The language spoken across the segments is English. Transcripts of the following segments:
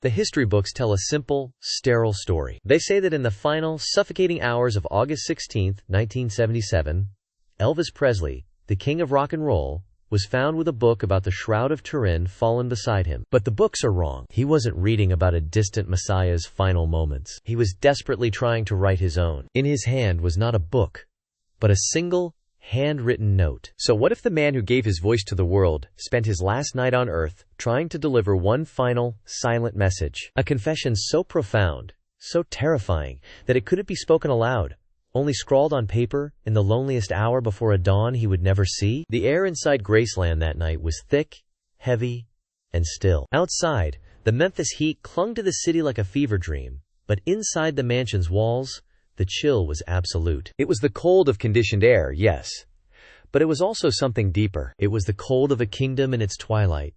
The history books tell a simple, sterile story. They say that in the final, suffocating hours of August 16, 1977, Elvis Presley, the king of rock and roll, was found with a book about the Shroud of Turin fallen beside him. But the books are wrong. He wasn't reading about a distant Messiah's final moments. He was desperately trying to write his own. In his hand was not a book, but a single, handwritten note. So what if the man who gave his voice to the world spent his last night on earth trying to deliver one final, silent message? A confession so profound, so terrifying, that it couldn't be spoken aloud, only scrawled on paper in the loneliest hour before a dawn he would never see? The air inside Graceland that night was thick, heavy, and still. Outside, the Memphis heat clung to the city like a fever dream, but inside the mansion's walls, the chill was absolute. It was the cold of conditioned air, yes, but it was also something deeper. It was the cold of a kingdom in its twilight,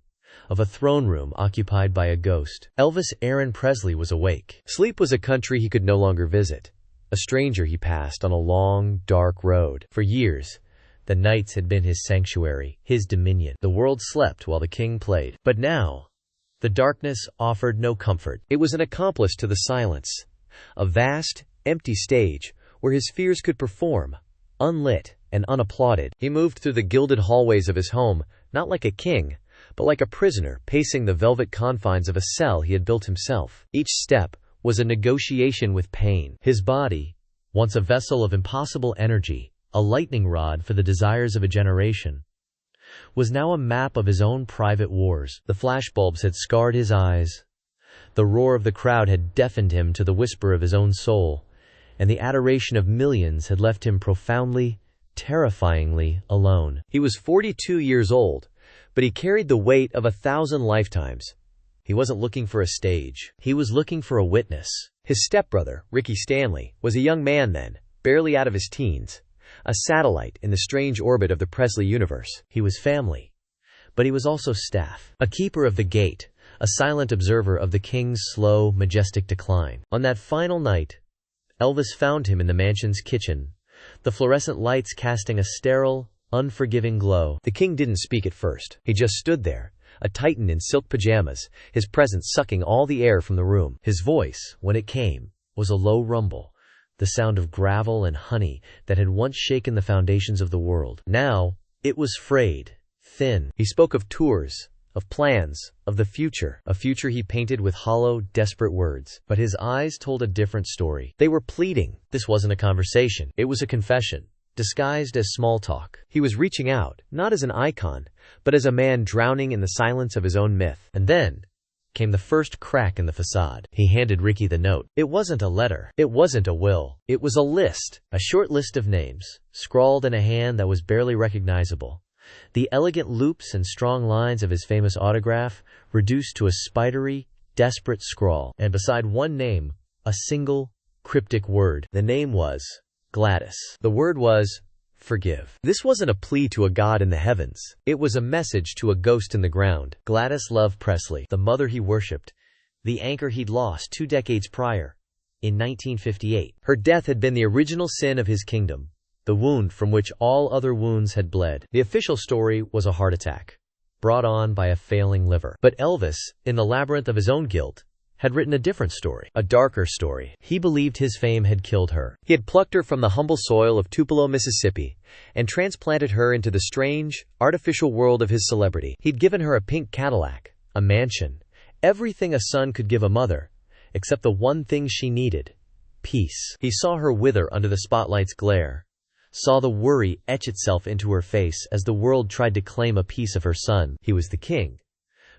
of a throne room occupied by a ghost. Elvis Aaron Presley was awake. Sleep was a country he could no longer visit, a stranger he passed on a long, dark road. For years, the nights had been his sanctuary, his dominion. The world slept while the king played. But now, the darkness offered no comfort. It was an accomplice to the silence, a vast, empty stage where his fears could perform, unlit and unapplauded. He moved through the gilded hallways of his home, not like a king, but like a prisoner pacing the velvet confines of a cell he had built himself. Each step was a negotiation with pain. His body, once a vessel of impossible energy, a lightning rod for the desires of a generation, was now a map of his own private wars. The flashbulbs had scarred his eyes. The roar of the crowd had deafened him to the whisper of his own soul, and the adoration of millions had left him profoundly, terrifyingly alone. He was 42 years old, but he carried the weight of 1,000 lifetimes. He wasn't looking for a stage. He was looking for a witness. His stepbrother, Ricky Stanley, was a young man then, barely out of his teens, a satellite in the strange orbit of the Presley universe. He was family, but he was also staff, a keeper of the gate, a silent observer of the king's slow, majestic decline. On that final night, Elvis found him in the mansion's kitchen, the fluorescent lights casting a sterile, unforgiving glow. The king didn't speak at first. He just stood there, a titan in silk pajamas, his presence sucking all the air from the room. His voice, when it came, was a low rumble, the sound of gravel and honey that had once shaken the foundations of the world. Now, it was frayed, thin. He spoke of tours, of plans, of the future, a future he painted with hollow, desperate words. But his eyes told a different story. They were pleading. This wasn't a conversation. It was a confession, disguised as small talk. He was reaching out, not as an icon, but as a man drowning in the silence of his own myth. And then came the first crack in the facade. He handed Ricky the note. It wasn't a letter. It wasn't a will. It was a list, a short list of names, scrawled in a hand that was barely recognizable. The elegant loops and strong lines of his famous autograph reduced to a spidery, desperate scrawl. And beside one name, a single, cryptic word. The name was Gladys. The word was forgive. This wasn't a plea to a god in the heavens. It was a message to a ghost in the ground. Gladys loved Presley, the mother he worshipped, the anchor he'd lost 2 decades prior, in 1958. Her death had been the original sin of his kingdom, the wound from which all other wounds had bled. The official story was a heart attack, brought on by a failing liver. But Elvis, in the labyrinth of his own guilt, had written a different story, a darker story. He believed his fame had killed her. He had plucked her from the humble soil of Tupelo, Mississippi, and transplanted her into the strange, artificial world of his celebrity. He'd given her a pink Cadillac, a mansion, everything a son could give a mother, except the one thing she needed: peace. He saw her wither under the spotlight's glare, saw the worry etch itself into her face as the world tried to claim a piece of her son. He was the king,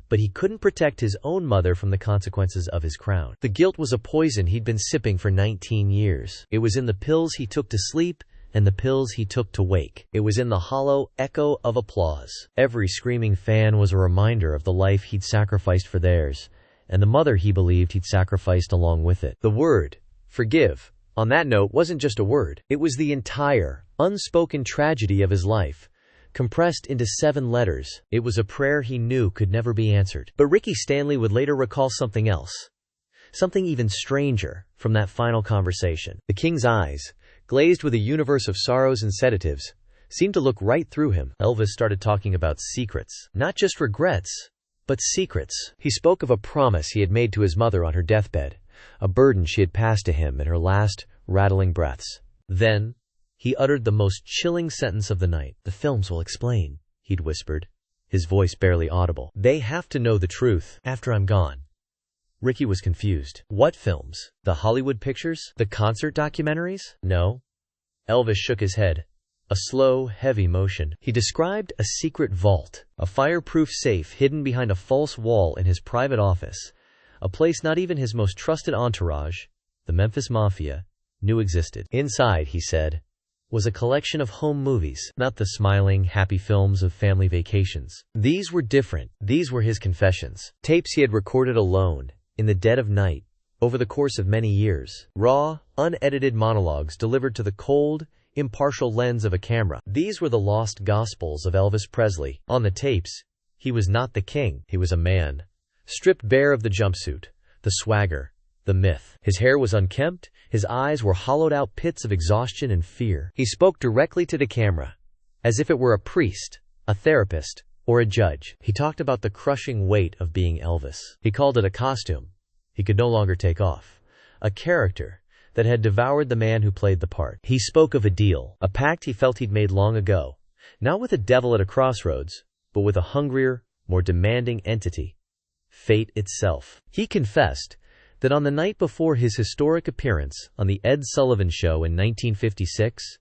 but he couldn't protect his own mother from the consequences of his crown. The guilt was a poison he'd been sipping for 19 years. It was in the pills he took to sleep and the pills he took to wake. It was in the hollow echo of applause. Every screaming fan was a reminder of the life he'd sacrificed for theirs, and the mother he believed he'd sacrificed along with it. The word, forgive, on that note wasn't just a word. It was the entire, unspoken tragedy of his life, compressed into 7 letters. It was a prayer he knew could never be answered. But Ricky Stanley would later recall something else, something even stranger, from that final conversation. The king's eyes, glazed with a universe of sorrows and sedatives, seemed to look right through him. Elvis started talking about secrets, not just regrets, but secrets. He spoke of a promise he had made to his mother on her deathbed, a burden she had passed to him in her last rattling breaths. Then, he uttered the most chilling sentence of the night. "The films will explain," he'd whispered, his voice barely audible. "They have to know the truth after I'm gone." Ricky was confused. What films? The Hollywood pictures? The concert documentaries? No. Elvis shook his head. A slow, heavy motion. He described a secret vault, a fireproof safe hidden behind a false wall in his private office, a place not even his most trusted entourage, the Memphis Mafia, knew existed. Inside, he said, was a collection of home movies, not the smiling, happy films of family vacations. These were different. These were his confessions. Tapes he had recorded alone, in the dead of night, over the course of many years. Raw, unedited monologues delivered to the cold, impartial lens of a camera. These were the lost gospels of Elvis Presley. On the tapes, he was not the king. He was a man, stripped bare of the jumpsuit, the swagger, the myth. His hair was unkempt, his eyes were hollowed-out pits of exhaustion and fear. He spoke directly to the camera, as if it were a priest, a therapist, or a judge. He talked about the crushing weight of being Elvis. He called it a costume he could no longer take off, a character that had devoured the man who played the part. He spoke of a deal, a pact he felt he'd made long ago, not with a devil at a crossroads, but with a hungrier, more demanding entity, fate itself. He confessed that on the night before his historic appearance on The Ed Sullivan Show in 1956,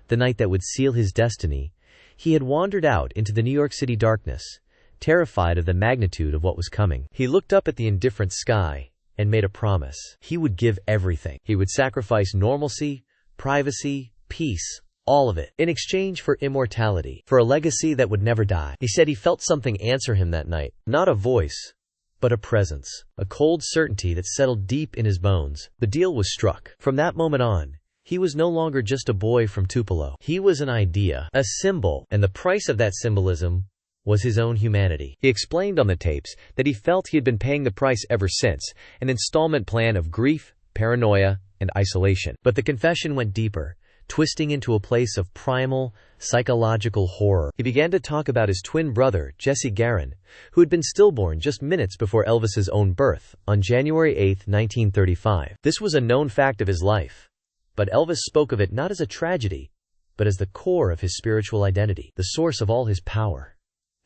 the night that would seal his destiny, he had wandered out into the New York City darkness, terrified of the magnitude of what was coming. He looked up at the indifferent sky and made a promise. He would give everything. He would sacrifice normalcy, privacy, peace, all of it, in exchange for immortality, for a legacy that would never die. He said he felt something answer him that night, not a voice, but a presence, a cold certainty that settled deep in his bones. The deal was struck. From that moment on, he was no longer just a boy from Tupelo. He was an idea, a symbol, and the price of that symbolism was his own humanity. He explained on the tapes that he felt he had been paying the price ever since, an installment plan of grief, paranoia, and isolation. But the confession went deeper, twisting into a place of primal, psychological horror. He began to talk about his twin brother, Jesse Garon, who had been stillborn just minutes before Elvis's own birth, on January 8, 1935. This was a known fact of his life, but Elvis spoke of it not as a tragedy, but as the core of his spiritual identity, the source of all his power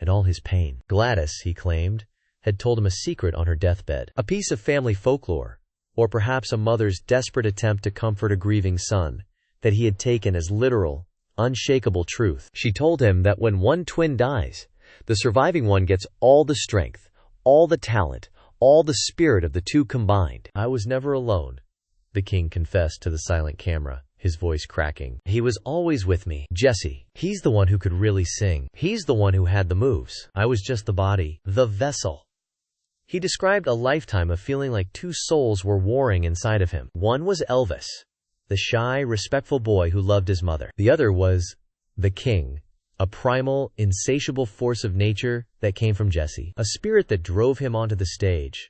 and all his pain. Gladys, he claimed, had told him a secret on her deathbed, a piece of family folklore, or perhaps a mother's desperate attempt to comfort a grieving son, that he had taken as literal, unshakable truth. She told him that when one twin dies, the surviving one gets all the strength, all the talent, all the spirit of the two combined. "I was never alone," the king confessed to the silent camera, his voice cracking. "He was always with me. Jesse, he's the one who could really sing. He's the one who had the moves. I was just the body, the vessel." He described a lifetime of feeling like two souls were warring inside of him. One was Elvis, the shy, respectful boy who loved his mother. The other was the king, a primal, insatiable force of nature that came from Jesse, a spirit that drove him onto the stage,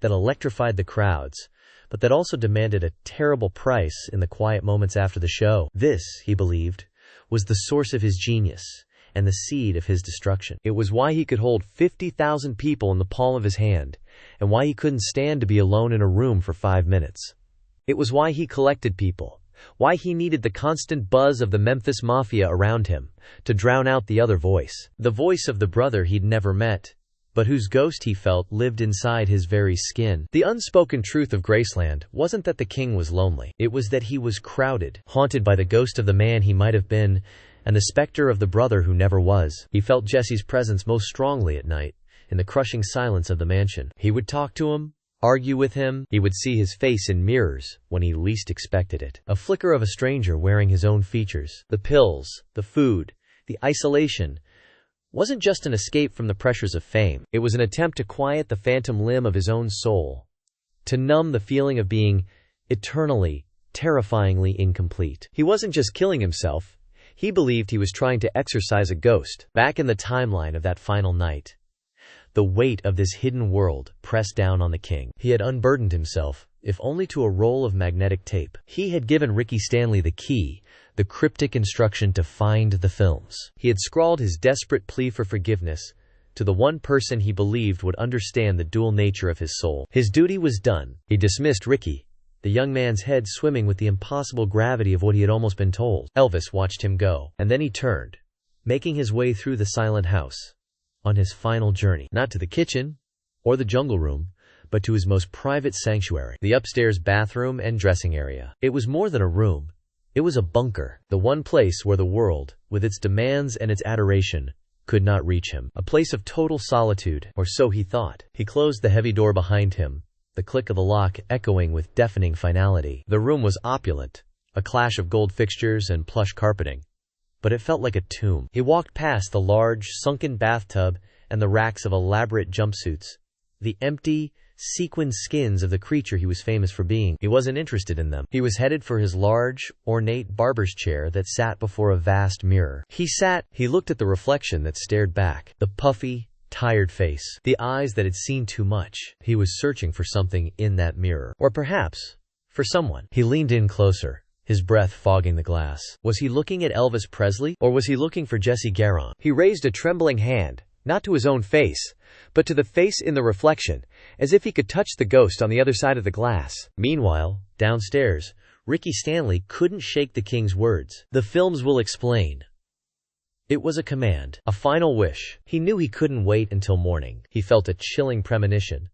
that electrified the crowds, but that also demanded a terrible price in the quiet moments after the show. This, he believed, was the source of his genius and the seed of his destruction. It was why he could hold 50,000 people in the palm of his hand, and why he couldn't stand to be alone in a room for 5 minutes. It was why he collected people, why he needed the constant buzz of the Memphis Mafia around him to drown out the other voice, the voice of the brother he'd never met, but whose ghost he felt lived inside his very skin. The unspoken truth of Graceland wasn't that the king was lonely. It was that he was crowded, haunted by the ghost of the man he might have been, and the specter of the brother who never was. He felt Jesse's presence most strongly at night, in the crushing silence of the mansion. He would talk to him, argue with him. He would see his face in mirrors when he least expected it. A flicker of a stranger wearing his own features. The pills, the food, the isolation wasn't just an escape from the pressures of fame. It was an attempt to quiet the phantom limb of his own soul, to numb the feeling of being eternally, terrifyingly incomplete. He wasn't just killing himself. He believed he was trying to exorcise a ghost. Back in the timeline of that final night, the weight of this hidden world pressed down on the king. He had unburdened himself, if only to a roll of magnetic tape. He had given Ricky Stanley the key, the cryptic instruction to find the films. He had scrawled his desperate plea for forgiveness to the one person he believed would understand the dual nature of his soul. His duty was done. He dismissed Ricky, the young man's head swimming with the impossible gravity of what he had almost been told. Elvis watched him go, and then he turned, making his way through the silent house, on his final journey, not to the kitchen or the jungle room, but to his most private sanctuary, the upstairs bathroom and dressing area. It was more than a room. It was a bunker, the one place where the world, with its demands and its adoration, could not reach him. A place of total solitude, or so he thought. He closed the heavy door behind him, the click of the lock echoing with deafening finality. The room was opulent, a clash of gold fixtures and plush carpeting, but it felt like a tomb. He walked past the large, sunken bathtub and the racks of elaborate jumpsuits, the empty, sequined skins of the creature he was famous for being. He wasn't interested in them. He was headed for his large, ornate barber's chair that sat before a vast mirror. He looked at the reflection that stared back, the puffy, tired face, the eyes that had seen too much. He was searching for something in that mirror, or perhaps for someone. He leaned in closer, his breath fogging the glass. Was he looking at Elvis Presley, or was he looking for Jesse Garon? He raised a trembling hand, not to his own face, but to the face in the reflection, as if he could touch the ghost on the other side of the glass. Meanwhile, downstairs, Ricky Stanley couldn't shake the king's words. The films will explain. It was a command, a final wish. He knew he couldn't wait until morning. He felt a chilling premonition,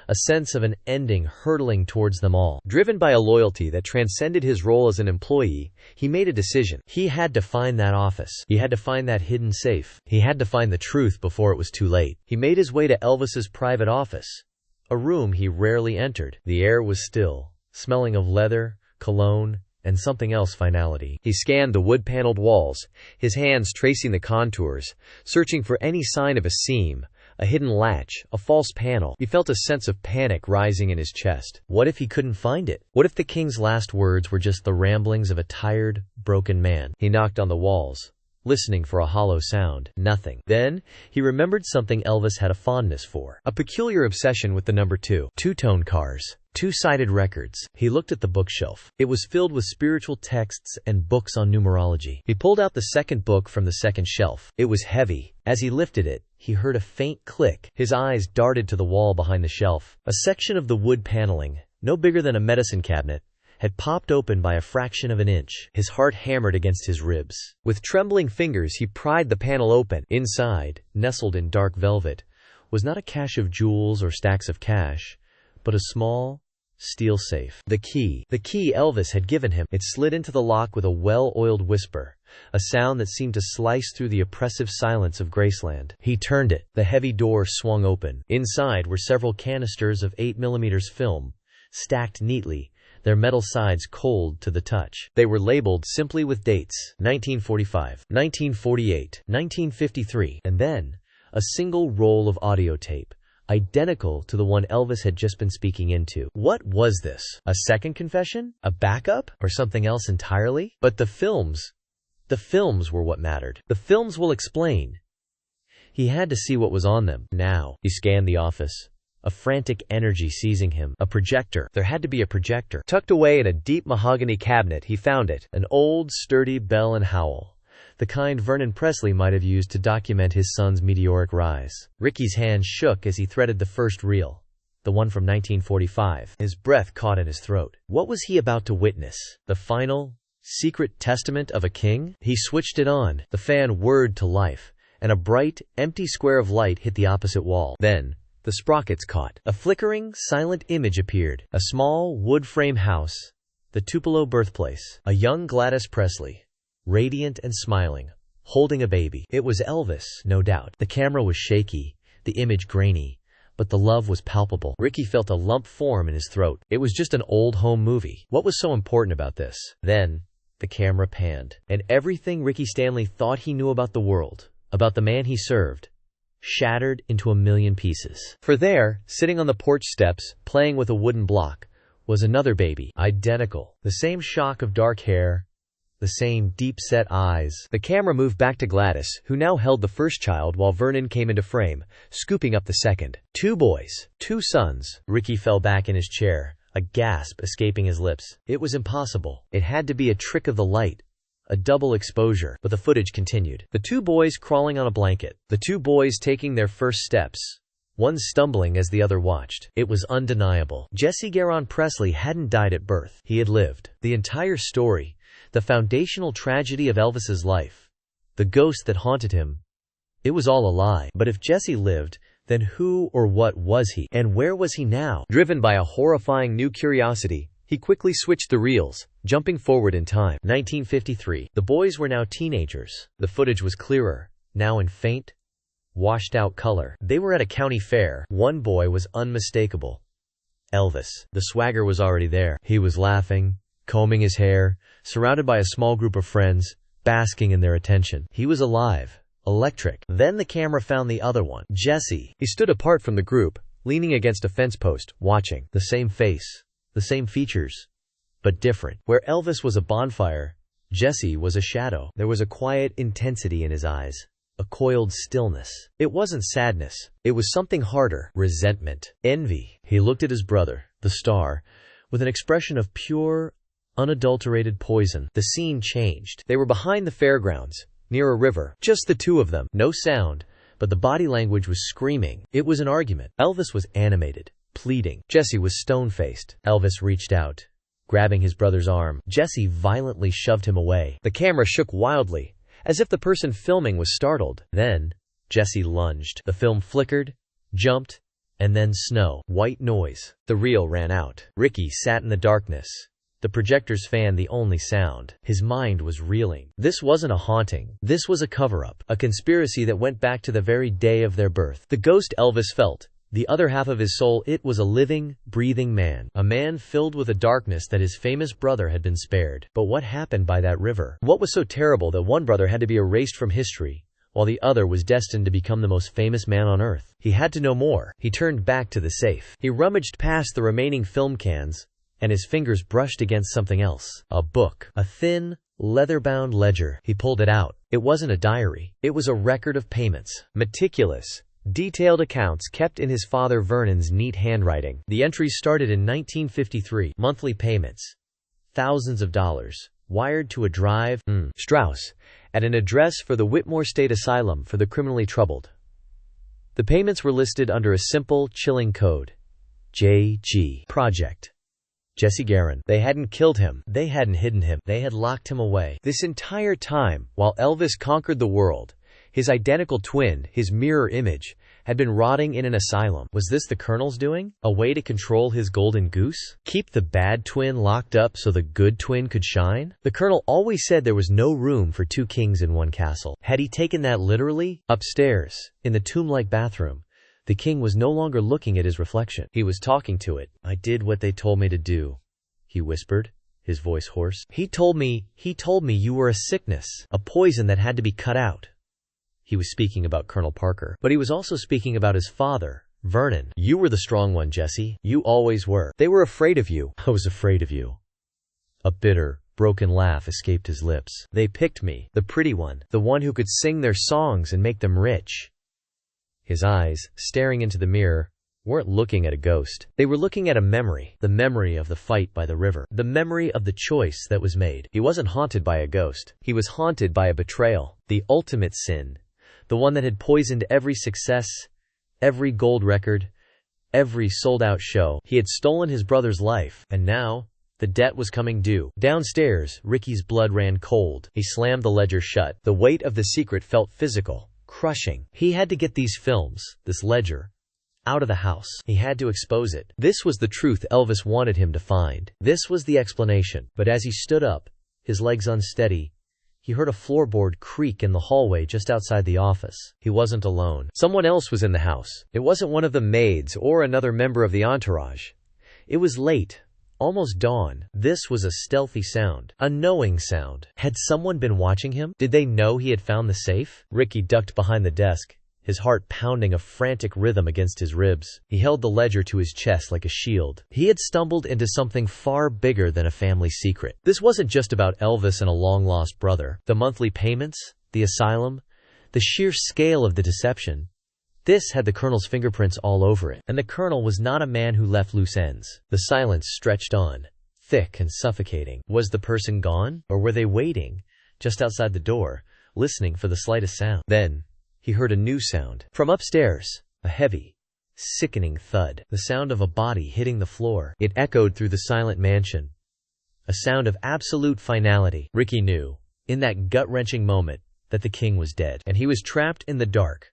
a sense of an ending hurtling towards them all. Driven by a loyalty that transcended his role as an employee, he made a decision. He had to find that office. He had to find that hidden safe. He had to find the truth before it was too late. He made his way to Elvis's private office, a room he rarely entered. The air was still, smelling of leather, cologne, and something else finality. He scanned the wood-paneled walls, his hands tracing the contours, searching for any sign of a seam, a hidden latch, a false panel. He felt a sense of panic rising in his chest. What if he couldn't find it? What if the king's last words were just the ramblings of a tired, broken man? He knocked on the walls, listening for a hollow sound. Nothing. Then, he remembered something Elvis had a fondness for. A peculiar obsession with the number 2. Two-tone cars. Two-sided records. He looked at the bookshelf. It was filled with spiritual texts and books on numerology. He pulled out the second book from the second shelf. It was heavy. As he lifted it, he heard a faint click. His eyes darted to the wall behind the shelf. A section of the wood paneling, no bigger than a medicine cabinet, had popped open by a fraction of an inch. His heart hammered against his ribs. With trembling fingers, he pried the panel open. Inside, nestled in dark velvet, was not a cache of jewels or stacks of cash, but a small, steel safe. The key Elvis had given him. It slid into the lock with a well-oiled whisper, a sound that seemed to slice through the oppressive silence of Graceland. He turned it. The heavy door swung open. Inside were several canisters of 8mm film, stacked neatly, their metal sides cold to the touch. They were labeled simply with dates: 1945, 1948, 1953, and then a single roll of audio tape, identical to the one Elvis had just been speaking into. What was this? A second confession? A backup? Or something else entirely? But the films were what mattered. The films will explain. He had to see what was on them. Now, he scanned the office, a frantic energy seizing him. A projector. There had to be a projector. Tucked away in a deep mahogany cabinet, he found it. An old, sturdy Bell and Howell, the kind Vernon Presley might have used to document his son's meteoric rise. Ricky's hand shook as he threaded the first reel, the one from 1945. His breath caught in his throat. What was he about to witness? The final, secret testament of a king? He switched it on. The fan whirred to life, and a bright, empty square of light hit the opposite wall. Then, the sprockets caught. A flickering, silent image appeared. A small, wood-frame house, the Tupelo birthplace. A young Gladys Presley, radiant and smiling, holding a baby. It was Elvis, no doubt. The camera was shaky, the image grainy, but the love was palpable. Ricky felt a lump form in his throat. It was just an old home movie. What was so important about this? Then, the camera panned, and everything Ricky Stanley thought he knew about the world, about the man he served, shattered into a million pieces. For there, sitting on the porch steps, playing with a wooden block, was another baby, identical. The same shock of dark hair, the same deep-set eyes. The camera moved back to Gladys, who now held the first child while Vernon came into frame, scooping up the second. 2 boys, 2 sons. Ricky fell back in his chair, a gasp escaping his lips. It was impossible. It had to be a trick of the light, a double exposure, but the footage continued. The two boys crawling on a blanket. The two boys taking their first steps. One stumbling as the other watched. It was undeniable. Jesse Garon Presley hadn't died at birth. He had lived. The entire story, the foundational tragedy of Elvis's life, the ghost that haunted him, it was all a lie. But if Jesse lived, then who or what was he? And where was he now? Driven by a horrifying new curiosity, he quickly switched the reels, jumping forward in time. 1953. The boys were now teenagers. The footage was clearer, now in faint, washed-out color. They were at a county fair. One boy was unmistakable. Elvis. The swagger was already there. He was laughing, combing his hair, surrounded by a small group of friends, basking in their attention. He was alive, electric. Then the camera found the other one, Jesse. He stood apart from the group, leaning against a fence post, watching. The same face, the same features, but different. Where Elvis was a bonfire, Jesse was a shadow. There was a quiet intensity in his eyes, a coiled stillness. It wasn't sadness. It was something harder. Resentment. Envy. He looked at his brother, the star, with an expression of pure, unadulterated poison. The scene changed. They were behind the fairgrounds, near a river. Just the two of them. No sound, but the body language was screaming. It was an argument. Elvis was animated, pleading. Jesse was stone-faced. Elvis reached out, grabbing his brother's arm. Jesse violently shoved him away. The camera shook wildly, as if the person filming was startled. Then, Jesse lunged. The film flickered, jumped, and then snow. White noise. The reel ran out. Ricky sat in the darkness, the projector's fan the only sound. His mind was reeling. This wasn't a haunting. This was a cover-up. A conspiracy that went back to the very day of their birth. The ghost Elvis felt, the other half of his soul, it was a living, breathing man. A man filled with a darkness that his famous brother had been spared. But what happened by that river? What was so terrible that one brother had to be erased from history, while the other was destined to become the most famous man on earth? He had to know more. He turned back to the safe. He rummaged past the remaining film cans, and his fingers brushed against something else. A book. A thin, leather-bound ledger. He pulled it out. It wasn't a diary. It was a record of payments. Meticulous, detailed accounts kept in his father Vernon's neat handwriting. The entries started in 1953. Monthly payments, thousands of dollars, wired to a drive, Strauss, at an address for the Whitmore State Asylum for the Criminally Troubled. The payments were listed under a simple, chilling code. J.G. Project. Jesse Garon. They hadn't killed him. They hadn't hidden him. They had locked him away. This entire time, while Elvis conquered the world, his identical twin, his mirror image, had been rotting in an asylum. Was this the Colonel's doing? A way to control his golden goose? Keep the bad twin locked up so the good twin could shine? The Colonel always said there was no room for two kings in one castle. Had he taken that literally? Upstairs, in the tomb-like bathroom, the king was no longer looking at his reflection. He was talking to it. I did what they told me to do, he whispered, his voice hoarse. He told me you were a sickness, a poison that had to be cut out. He was speaking about Colonel Parker, but he was also speaking about his father, Vernon. You were the strong one, Jesse. You always were. They were afraid of you. I was afraid of you. A bitter, broken laugh escaped his lips. They picked me, the pretty one, the one who could sing their songs and make them rich. His eyes, staring into the mirror, weren't looking at a ghost. They were looking at a memory, the memory of the fight by the river, the memory of the choice that was made. He wasn't haunted by a ghost. He was haunted by a betrayal, the ultimate sin, the one that had poisoned every success, every gold record, every sold-out show. He had stolen his brother's life, and now, the debt was coming due. Downstairs, Ricky's blood ran cold. He slammed the ledger shut. The weight of the secret felt physical, crushing. He had to get these films, this ledger, out of the house. He had to expose it. This was the truth Elvis wanted him to find. This was the explanation. But as he stood up, his legs unsteady, he heard a floorboard creak in the hallway just outside the office. He wasn't alone. Someone else was in the house. It wasn't one of the maids or another member of the entourage. It was late, almost dawn. This was a stealthy sound, a knowing sound. Had someone been watching him? Did they know he had found the safe? Ricky ducked behind the desk, his heart pounding a frantic rhythm against his ribs. He held the ledger to his chest like a shield. He had stumbled into something far bigger than a family secret. This wasn't just about Elvis and a long-lost brother. The monthly payments, the asylum, the sheer scale of the deception. This had the Colonel's fingerprints all over it. And the Colonel was not a man who left loose ends. The silence stretched on, thick and suffocating. Was the person gone? Or were they waiting, just outside the door, listening for the slightest sound. Then, he heard a new sound. From upstairs, a heavy, sickening thud. The sound of a body hitting the floor. It echoed through the silent mansion. A sound of absolute finality. Ricky knew, in that gut-wrenching moment, that the king was dead. And he was trapped in the dark,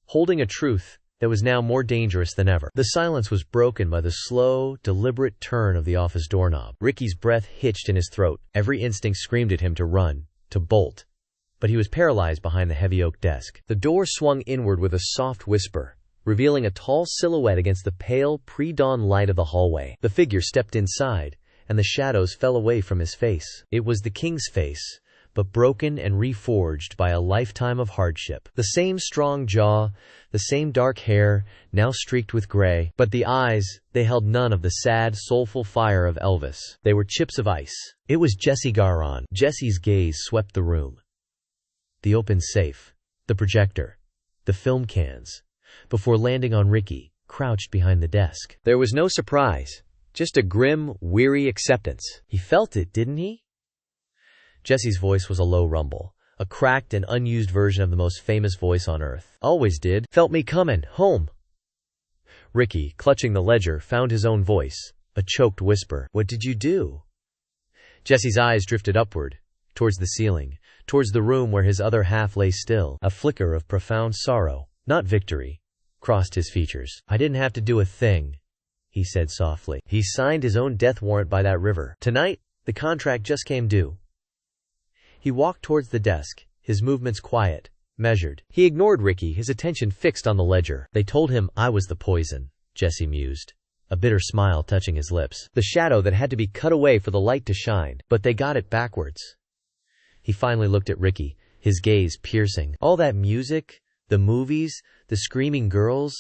holding a truth that was now more dangerous than ever. The silence was broken by the slow, deliberate turn of the office doorknob. Ricky's breath hitched in his throat. Every instinct screamed at him to run, to bolt. But he was paralyzed behind the heavy oak desk. The door swung inward with a soft whisper, revealing a tall silhouette against the pale, pre-dawn light of the hallway. The figure stepped inside, and the shadows fell away from his face. It was the king's face, but broken and reforged by a lifetime of hardship. The same strong jaw, the same dark hair, now streaked with gray. But the eyes, they held none of the sad, soulful fire of Elvis. They were chips of ice. It was Jesse Garon. Jesse's gaze swept the room. The open safe, the projector, the film cans, before landing on Ricky, crouched behind the desk. There was no surprise, just a grim, weary acceptance. He felt it, didn't he? Jesse's voice was a low rumble, a cracked and unused version of the most famous voice on earth. Always did. Felt me coming, home. Ricky, clutching the ledger, found his own voice, a choked whisper. What did you do? Jesse's eyes drifted upward, towards the ceiling, towards the room where his other half lay still. A flicker of profound sorrow, not victory, crossed his features. I didn't have to do a thing, he said softly. He signed his own death warrant by that river. Tonight, the contract just came due. He walked towards the desk, his movements quiet, measured. He ignored Ricky, his attention fixed on the ledger. They told him I was the poison, Jesse mused, a bitter smile touching his lips. The shadow that had to be cut away for the light to shine. But they got it backwards. He finally looked at Ricky, his gaze piercing. All that music, the movies, the screaming girls,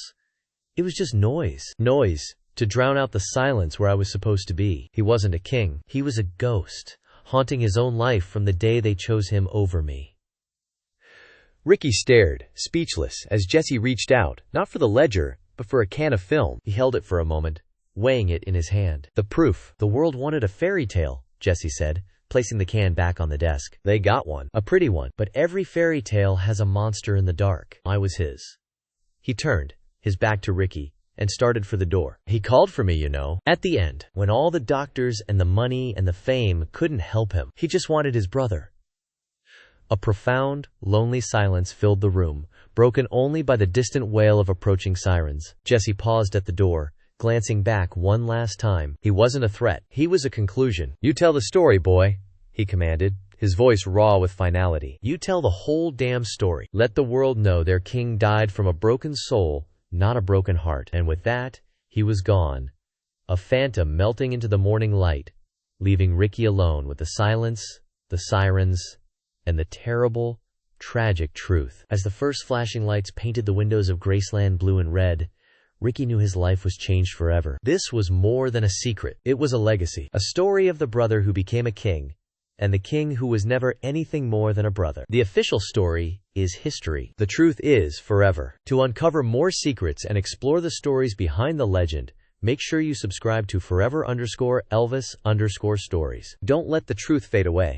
it was just noise. Noise to drown out the silence where I was supposed to be. He wasn't a king. He was a ghost, haunting his own life from the day they chose him over me. Ricky stared, speechless, as Jesse reached out, not for the ledger, but for a can of film. He held it for a moment, weighing it in his hand. The proof. The world wanted a fairy tale, Jesse said, placing the can back on the desk. They got one. A pretty one. But every fairy tale has a monster in the dark. I was his. He turned, his back to Ricky, and started for the door. He called for me, you know. At the end, when all the doctors and the money and the fame couldn't help him, he just wanted his brother. A profound, lonely silence filled the room, broken only by the distant wail of approaching sirens. Jesse paused at the door, glancing back one last time. He wasn't a threat. He was a conclusion. You tell the story, boy, he commanded, his voice raw with finality. You tell the whole damn story. Let the world know their king died from a broken soul, not a broken heart. And with that, he was gone, a phantom melting into the morning light, leaving Ricky alone with the silence, the sirens, and the terrible, tragic truth. As the first flashing lights painted the windows of Graceland blue and red, Ricky knew his life was changed forever. This was more than a secret. It was a legacy. A story of the brother who became a king, and the king who was never anything more than a brother. The official story is history. The truth is forever. To uncover more secrets and explore the stories behind the legend, make sure you subscribe to forever_Elvis_stories. Don't let the truth fade away.